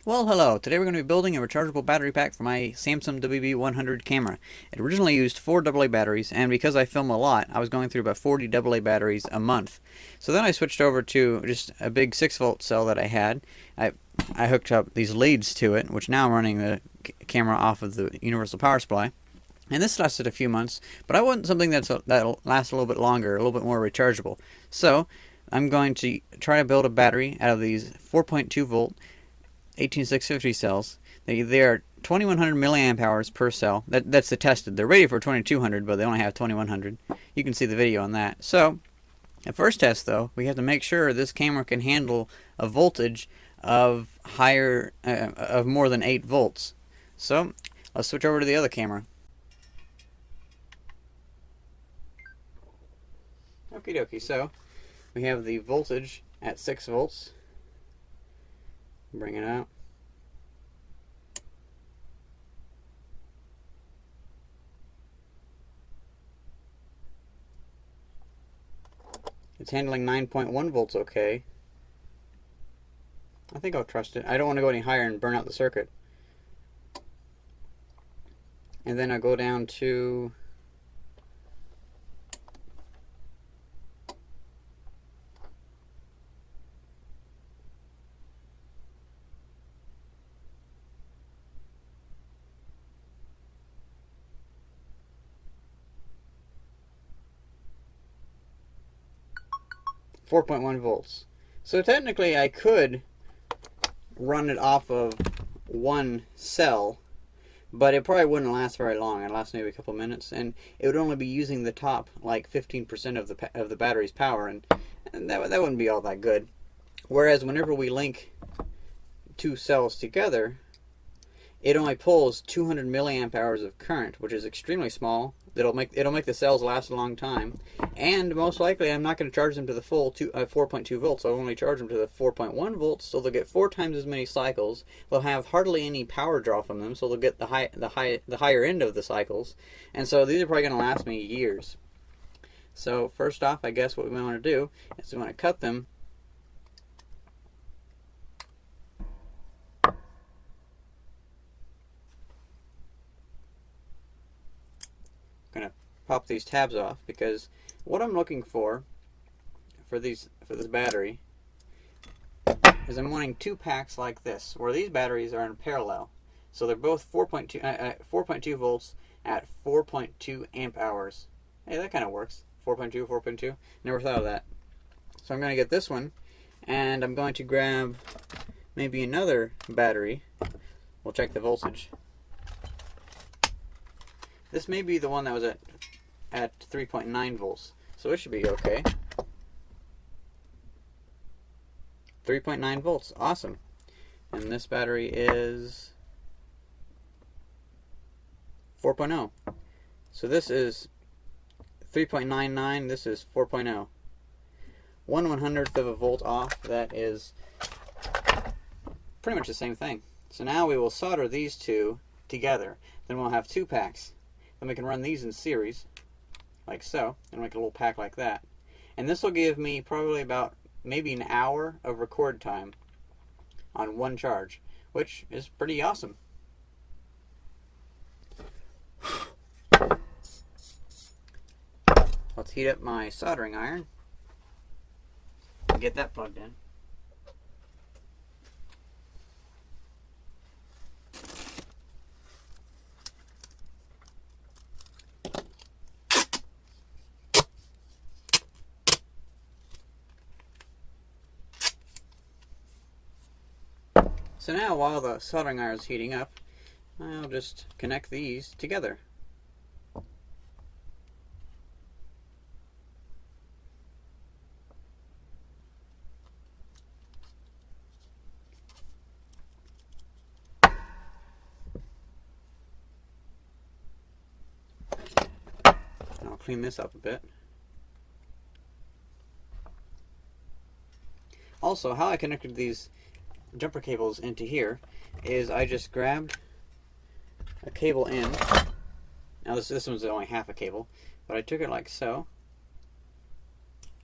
Well, hello. Today we're going to be building a rechargeable battery pack for my Samsung WB100 camera. It originally used 4 AA batteries, and because I film a lot, I was going through about 40 AA batteries a month. So then I switched over to just a big 6-volt cell that I had. I hooked up these leads to it, which now I'm running the camera off of the universal power supply. And this lasted a few months, but I want something that'll last a little bit longer, a little bit more rechargeable. So I'm going to try to build a battery out of these 4.2 volt 18650 cells. They are 2100 milliamp hours per cell. That's the tested. They're rated for 2200, but they only have 2100. You can see the video on that. So, at first test though, we have to make sure this camera can handle a voltage of more than 8 volts. So, let's switch over to the other camera. Okie dokie. So, we have the voltage at 6 volts. Bring it out. It's handling 9.1 volts okay. I think I'll trust it. I don't want to go any higher and burn out the circuit. And then I'll go down to 4.1 volts. So technically I could run it off of one cell, but it probably wouldn't last very long. It'd last maybe a couple minutes, and it would only be using the top like 15% of the battery's power, and that wouldn't be all that good. Whereas whenever we link two cells together, it only pulls 200 milliamp hours of current, which is extremely small. It'll make the cells last a long time, and most likely I'm not going to charge them to the full 4.2 volts. I'll only charge them to the 4.1 volts, so they'll get 4 times as many cycles. They'll have hardly any power draw from them, so they'll get the higher end of the cycles, and so these are probably going to last me years. So first off, I guess what we want to do is we want to cut them. Going to pop these tabs off, because what I'm looking for this battery is I'm wanting 2 packs like this, where these batteries are in parallel. So they're both 4.2 volts at 4.2 amp hours. Hey, that kind of works. 4.2, 4.2. Never thought of that. So I'm going to get this one, and I'm going to grab maybe another battery. We'll check the voltage. This may be the one that was at 3.9 volts, so it should be okay. 3.9 volts, awesome. And this battery is 4.0. So this is 3.99, this is 4.0. 1/100th of a volt off, that is pretty much the same thing. So now we will solder these two together. Then we'll have 2 packs. Then we can run these in series, like so, and make a little pack like that. And this will give me probably about maybe an hour of record time on one charge, which is pretty awesome. Let's heat up my soldering iron and get that plugged in. So now, while the soldering iron is heating up, I'll just connect these together. I'll clean this up a bit. Also, how I connected these jumper cables into here is I just grabbed a cable in. Now this one's only half a cable, but I took it like so,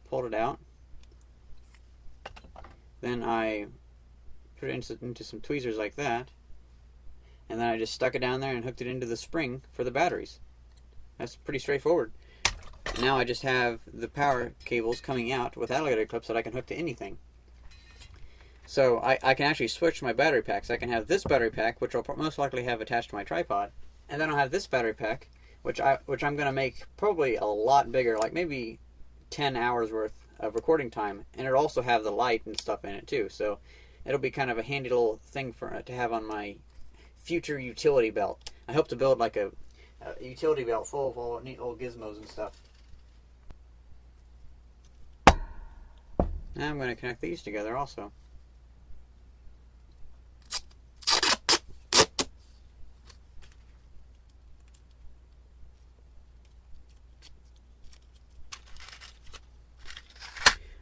pulled it out, then I put it into some tweezers like that, and then I just stuck it down there and hooked it into the spring for the batteries. That's pretty straightforward. And now I just have the power cables coming out with alligator clips that I can hook to anything. So I can actually switch my battery packs. I can have this battery pack, which I'll most likely have attached to my tripod, and then I'll have this battery pack, which I'm going to make probably a lot bigger, like maybe 10 hours worth of recording time, and it'll also have the light and stuff in it too. So it'll be kind of a handy little thing to have on my future utility belt. I hope to build like a utility belt full of all neat little gizmos and stuff. Now I'm going to connect these together also.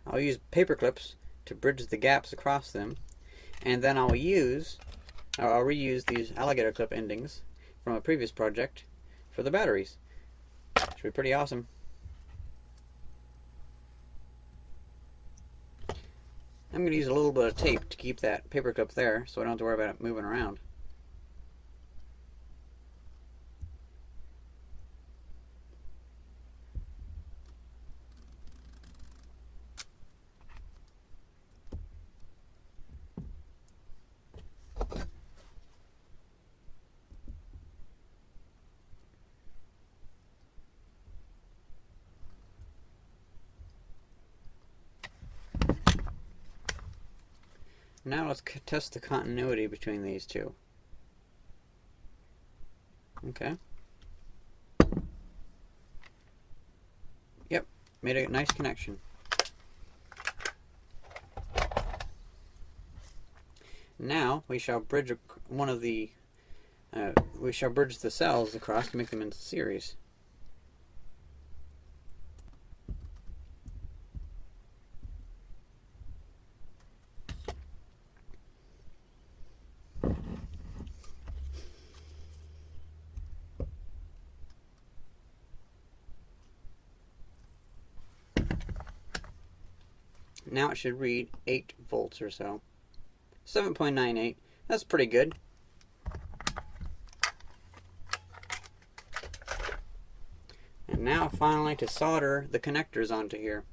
I'll use paper clips to bridge the gaps across them, and then I'll reuse these alligator clip endings from a previous project for the batteries. Should be pretty awesome. I'm going to use a little bit of tape to keep that paper clip there so I don't have to worry about it moving around. Now let's test the continuity between these two. Okay. Yep, made a nice connection. Now we shall bridge the cells across to make them into series. Now it should read 8 volts or so. 7.98. That's pretty good. And now finally to solder the connectors onto here.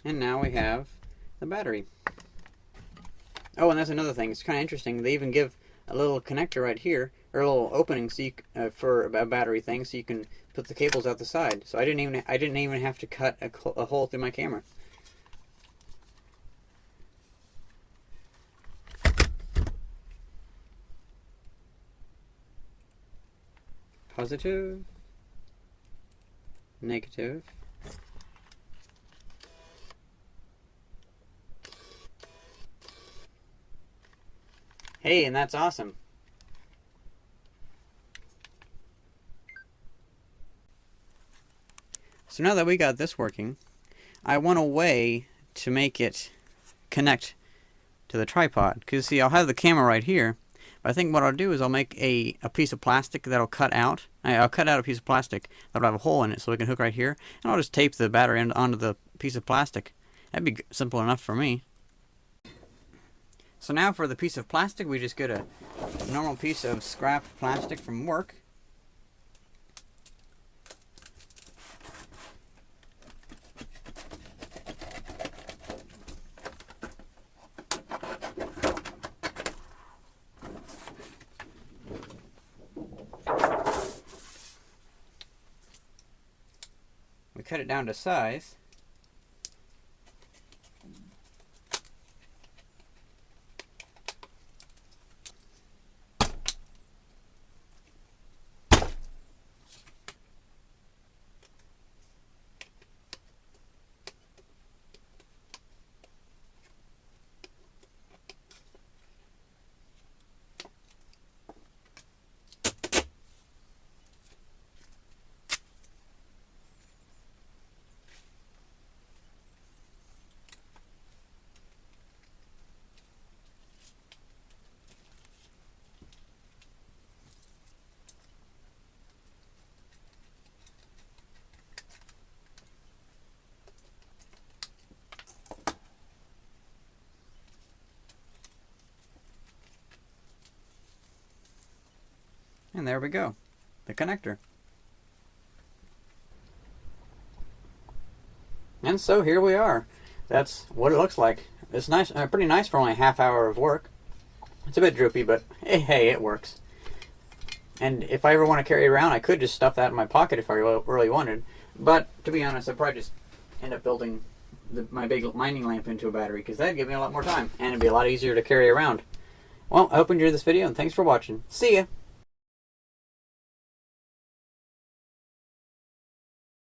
And now we have the battery. Oh, and that's another thing. It's kind of interesting. They even give a little connector right here, or a little opening so for a battery thing, so you can put the cables out the side. So I didn't even have to cut a hole through my camera. Positive, negative. Hey, and that's awesome. So now that we got this working, I want a way to make it connect to the tripod. Because see, I'll have the camera right here, but I think what I'll do is I'll make a piece of plastic that'll cut out. I'll cut out a piece of plastic that'll have a hole in it so we can hook right here, and I'll just tape the battery onto the piece of plastic. That'd be simple enough for me. So now for the piece of plastic, we just get a normal piece of scrap plastic from work. We cut it down to size. And there we go, the connector. And so here we are. That's what it looks like. It's nice, pretty nice for only a half hour of work. It's a bit droopy, but hey, it works. And if I ever want to carry it around, I could just stuff that in my pocket if I really wanted. But to be honest, I'd probably just end up building my big mining lamp into a battery, because that'd give me a lot more time and it'd be a lot easier to carry around. Well, I hope you enjoyed this video, and thanks for watching. See ya!